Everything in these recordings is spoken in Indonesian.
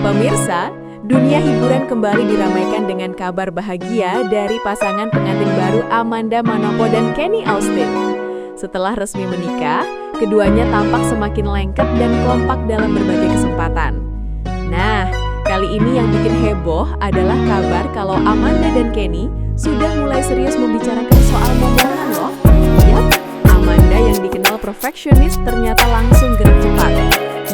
Pemirsa, dunia hiburan kembali diramaikan dengan kabar bahagia dari pasangan pengantin baru Amanda Manopo dan Kenny Austin. Setelah resmi menikah, keduanya tampak semakin lengket dan kompak dalam berbagai kesempatan. Nah, kali ini yang bikin heboh adalah kabar kalau Amanda dan Kenny sudah mulai serius membicarakan soal momongan loh. Yap, Amanda yang dikenal perfeksionis ternyata langsung gerak cepat.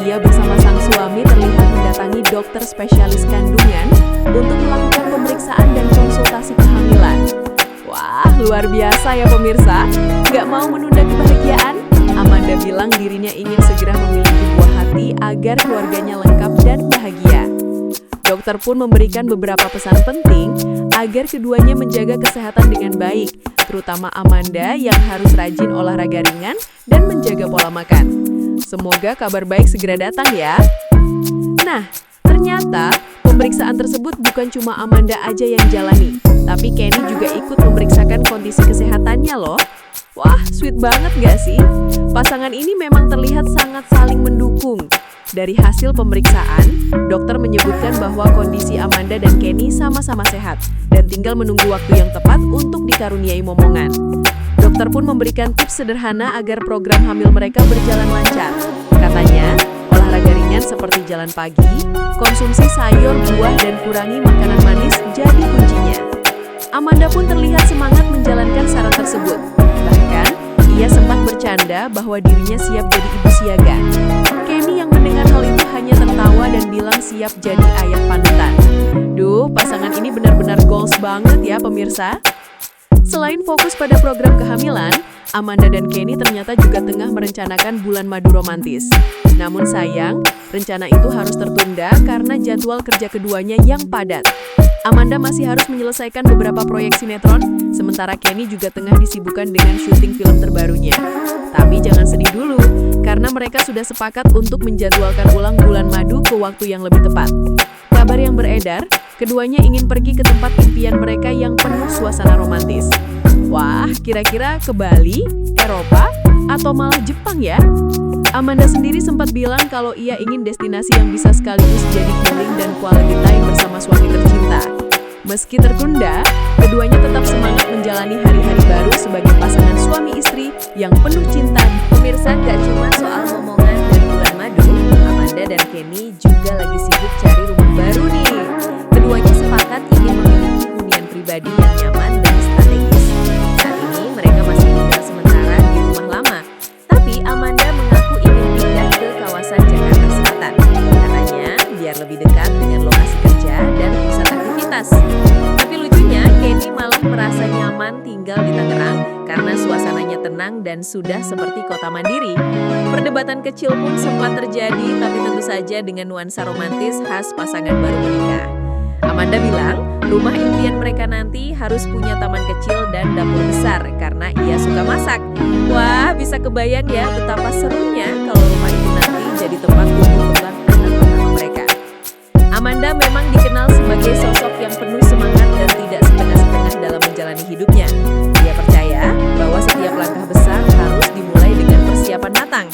Ia bersama sang suami terlihat mendatangi dokter spesialis kandungan untuk melakukan pemeriksaan dan konsultasi kehamilan. Wah, luar biasa ya pemirsa. Gak mau menunda kebahagiaan, Amanda bilang dirinya ingin segera memiliki buah hati agar keluarganya lengkap dan bahagia. Dokter pun memberikan beberapa pesan penting agar keduanya menjaga kesehatan dengan baik, terutama Amanda yang harus rajin olahraga ringan dan menjaga pola makan. Semoga kabar baik segera datang ya. Nah, ternyata pemeriksaan tersebut bukan cuma Amanda aja yang jalani, tapi Kenny juga ikut memeriksakan kondisi kesehatannya loh. Wah, sweet banget gak sih? Pasangan ini memang terlihat sangat saling mendukung. Dari hasil pemeriksaan, dokter menyebutkan bahwa kondisi Amanda dan Kenny sama-sama sehat dan tinggal menunggu waktu yang tepat untuk dikaruniai momongan. Dokter pun memberikan tips sederhana agar program hamil mereka berjalan lancar. Katanya, olahraga ringan seperti jalan pagi, konsumsi sayur, buah, dan kurangi makanan manis jadi kuncinya. Amanda pun terlihat semangat menjalankan saran tersebut. Bahkan, ia sempat bercanda bahwa dirinya siap jadi ibu siaga. Kenny yang mendengar hal itu hanya tertawa dan bilang siap jadi ayah panutan. Duh, pasangan ini benar-benar goals banget ya pemirsa. Selain fokus pada program kehamilan, Amanda dan Kenny ternyata juga tengah merencanakan bulan madu romantis. Namun sayang, rencana itu harus tertunda karena jadwal kerja keduanya yang padat. Amanda masih harus menyelesaikan beberapa proyek sinetron, sementara Kenny juga tengah disibukkan dengan syuting film terbarunya. Tapi jangan sedih dulu, karena mereka sudah sepakat untuk menjadwalkan ulang bulan madu ke waktu yang lebih tepat. Kabar yang beredar, keduanya ingin pergi ke tempat impian mereka yang penuh suasana romantis. Wah, kira-kira ke Bali, Eropa, atau malah Jepang ya? Amanda sendiri sempat bilang kalau ia ingin destinasi yang bisa sekaligus jadi healing dan quality time bersama suami tercinta. Meski tertunda, keduanya tetap semangat menjalani hari-hari baru sebagai pasangan suami istri yang penuh cinta. Pemirsa, gak cuma soal momongan dan bulan madu, Amanda dan Kenny juga lagi sibuk cari rumah baru nih. Keduanya sepakat ingin memiliki hunian pribadi yang nyaman dan strategis. Saat ini mereka masih tinggal sementara di rumah lama, tapi Amanda mengaku ingin pindah ke kawasan Jakarta Selatan. Katanya biar lebih dekat dengan lokasi kerja dan pusat aktivitas. Tapi lucunya, Kenny malah merasa nyaman tinggal di Tangerang karena suasananya tenang dan sudah seperti kota mandiri. Perdebatan kecil pun sempat terjadi, tapi tentu saja dengan nuansa romantis khas pasangan baru menikah. Amanda bilang, rumah impian mereka nanti harus punya taman kecil dan dapur besar karena ia suka masak. Wah, bisa kebayang ya betapa serunya kalau rumah itu nanti jadi tempat tumbuh kembang anak pertama mereka. Amanda memang dikenal sebagai sosok yang penuh semangat dan tidak setengah-setengah dalam menjalani hidupnya. Dia percaya bahwa setiap langkah besar harus dimulai dengan persiapan matang.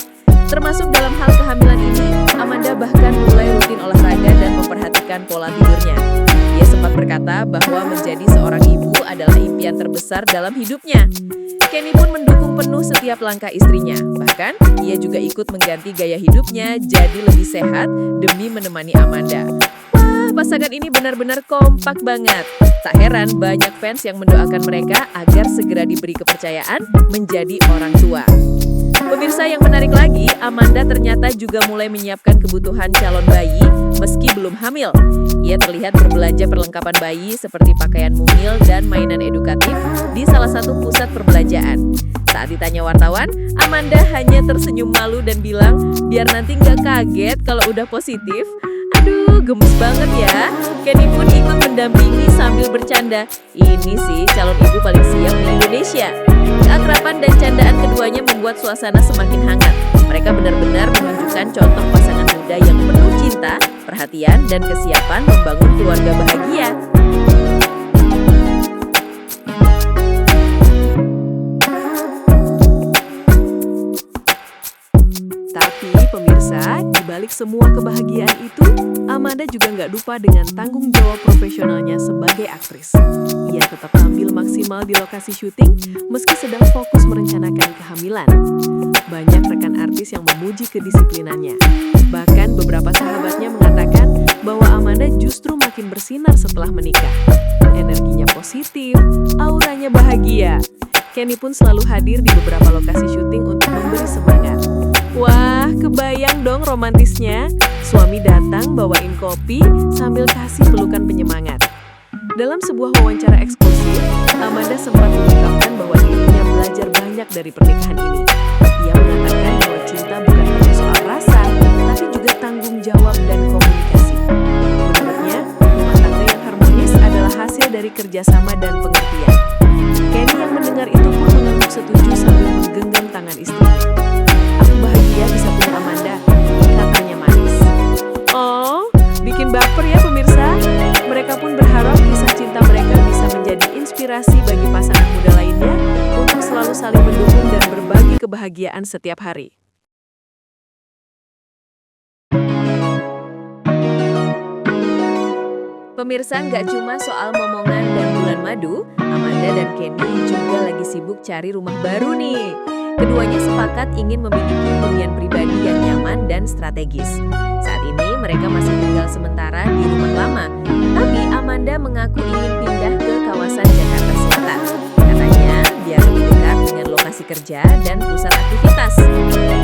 Termasuk dalam hal kehamilan ini, Amanda bahkan mulai rutin olahraga dan memperhatikan pola tidurnya. Ia sempat berkata bahwa menjadi seorang ibu adalah impian terbesar dalam hidupnya. Kenny pun mendukung penuh setiap langkah istrinya. Bahkan, ia juga ikut mengganti gaya hidupnya jadi lebih sehat demi menemani Amanda. Wah, pasangan ini benar-benar kompak banget. Tak heran banyak fans yang mendoakan mereka agar segera diberi kepercayaan menjadi orang tua. Pemirsa, yang menarik lagi, Amanda ternyata juga mulai menyiapkan kebutuhan calon bayi meski belum hamil. Ia terlihat berbelanja perlengkapan bayi seperti pakaian mungil dan mainan edukatif di salah satu pusat perbelanjaan. Saat ditanya wartawan, Amanda hanya tersenyum malu dan bilang, biar nanti nggak kaget kalau udah positif. Aduh, gemes banget ya. Kenny pun ikut mendampingi sambil bercanda. Ini sih calon ibu paling siap di Indonesia. Keakraban dan candaan keduanya membuat suasana semakin hangat. Mereka benar-benar menunjukkan contoh pasangan muda yang penuh cinta, perhatian, dan kesiapan membangun keluarga bahagia. Tapi pemirsa, di balik semua kebahagiaan itu, Amanda juga nggak lupa dengan tanggung jawab profesionalnya sebagai aktris. Ia tetap tampil maksimal di lokasi syuting meski sedang fokus merencanakan kehamilan. Banyak rekan artis yang memuji kedisiplinannya. Bahkan beberapa sahabatnya mengatakan bahwa Amanda justru makin bersinar setelah menikah. Energinya positif, auranya bahagia. Kenny pun selalu hadir di beberapa lokasi syuting untuk memberi semangat. Wah, kebayang dong romantisnya. Suami datang bawain kopi sambil kasih pelukan penyemangat. Dalam sebuah wawancara eksklusif, Amanda sempat mengungkapkan bahwa dirinya belajar banyak dari pernikahan ini. Ia mengatakan bahwa cinta bukan hanya soal rasa, tapi juga tanggung jawab dan komunikasi. Menurutnya, rumah tangga yang harmonis adalah hasil dari kerjasama dan pengertian. Kenny yang mendengar itu pun mengangguk setuju sambil menggenggam tangan istrinya. Aku bahagia bisa punya Amanda, katanya manis. Oh, bikin baper ya pemirsa. Mereka pun berharap kisah cinta mereka bisa menjadi inspirasi bagi pasangan muda lainnya untuk selalu saling mendukung dan berbagi kebahagiaan setiap hari. Pemirsa, nggak cuma soal momongan dan bulan madu, Amanda dan Kenny juga lagi sibuk cari rumah baru nih. Keduanya sepakat ingin memiliki hunian pribadi yang nyaman dan strategis. Saat ini mereka masih tinggal sementara di rumah lama, tapi Amanda mengaku ingin pindah ke kawasan Jakarta Selatan. Katanya biar lebih dekat dengan lokasi kerja dan pusat aktivitas.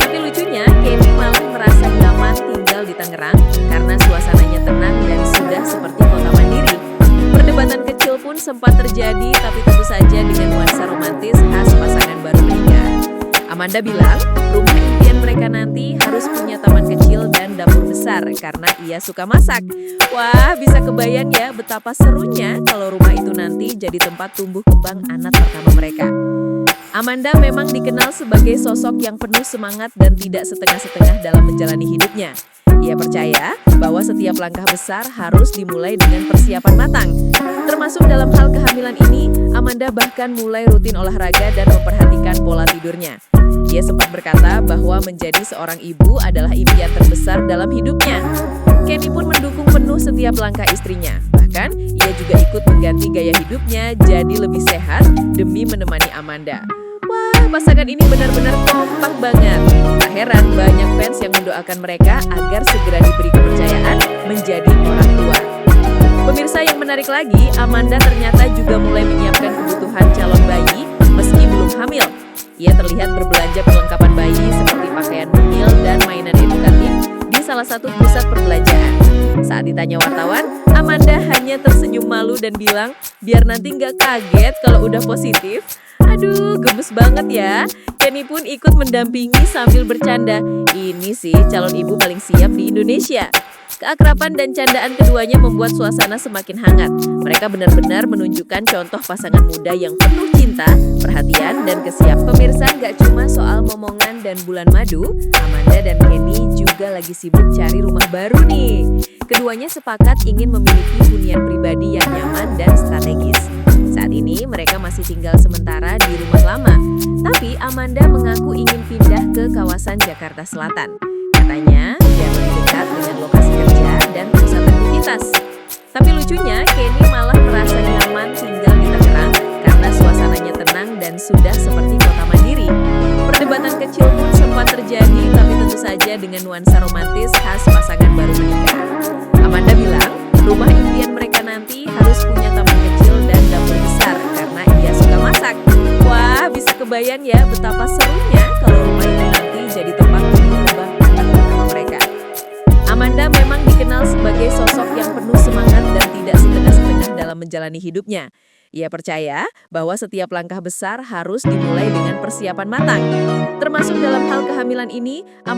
Tapi lucunya, Kenny malah merasa nyaman tinggal di Tangerang karena suasananya tenang dan sudah seperti kota mandiri. Perdebatan kecil pun sempat terjadi, tapi tentu saja dengan nuansa romantis khas pasangan baru menikah. Amanda bilang, rumah impian mereka nanti harus punya taman kecil dan dapur besar karena ia suka masak. Wah, bisa kebayang ya betapa serunya kalau rumah itu nanti jadi tempat tumbuh kembang anak pertama mereka. Amanda memang dikenal sebagai sosok yang penuh semangat dan tidak setengah-setengah dalam menjalani hidupnya. Ia percaya bahwa setiap langkah besar harus dimulai dengan persiapan matang. Termasuk dalam hal kehamilan ini, Amanda bahkan mulai rutin olahraga dan memperhatikan pola tidurnya. Ia sempat berkata bahwa menjadi seorang ibu adalah impian terbesar dalam hidupnya. Kenny pun mendukung penuh setiap langkah istrinya. Bahkan, ia juga ikut mengganti gaya hidupnya jadi lebih sehat demi menemani Amanda. Wah, pasangan ini benar-benar kompak banget. Tak heran banyak fans yang mendoakan mereka agar segera diberi kepercayaan menjadi orang tua. Pemirsa, yang menarik lagi, Amanda ternyata juga mulai menyiapkan kebutuhan calon bayi meski belum hamil. Ia terlihat berbelanja perlengkapan bayi seperti pakaian mungil dan mainan edukatif di salah satu pusat perbelanjaan. Saat ditanya wartawan, Amanda hanya tersenyum malu dan bilang, biar nanti nggak kaget kalau udah positif. Aduh, gemes banget ya. Kenny pun ikut mendampingi sambil bercanda. Ini sih calon ibu paling siap di Indonesia. Keakraban dan candaan keduanya membuat suasana semakin hangat. Mereka benar-benar menunjukkan contoh pasangan muda yang penuh cinta, perhatian, dan kesiapan. Pemirsa, nggak cuma soal momongan dan bulan madu, Amanda dan Kenny juga lagi sibuk cari rumah baru nih. Keduanya sepakat ingin memiliki hunian pribadi yang nyaman dan strategis. Saat ini mereka masih tinggal sementara di rumah lama, tapi Amanda mengaku ingin pindah ke kawasan Jakarta Selatan. Katanya biar lebih dekat dengan lokasi kerja dan pusat aktivitas. Tapi lucunya, Kenny malah merasa nyaman tinggal di Tangerang karena suasananya tenang dan sudah seperti kota mandiri. Perdebatan kecil pun sempat terjadi, tapi tentu saja dengan nuansa romantis khas pasangan baru menikah. Amanda bilang, rumah impian mereka nanti harus punya taman kecil dan dapur besar karena ia suka masak. Wah, bisa kebayang ya betapa serunya kalau rumah itu nanti jadi tempat tumbuh kembang anak pertama mereka. Amanda memang dikenal sebagai sosok yang penuh semangat dan tidak setengah-setengah dalam menjalani hidupnya. Ia percaya bahwa setiap langkah besar harus dimulai dengan persiapan matang. Termasuk dalam hal kehamilan ini,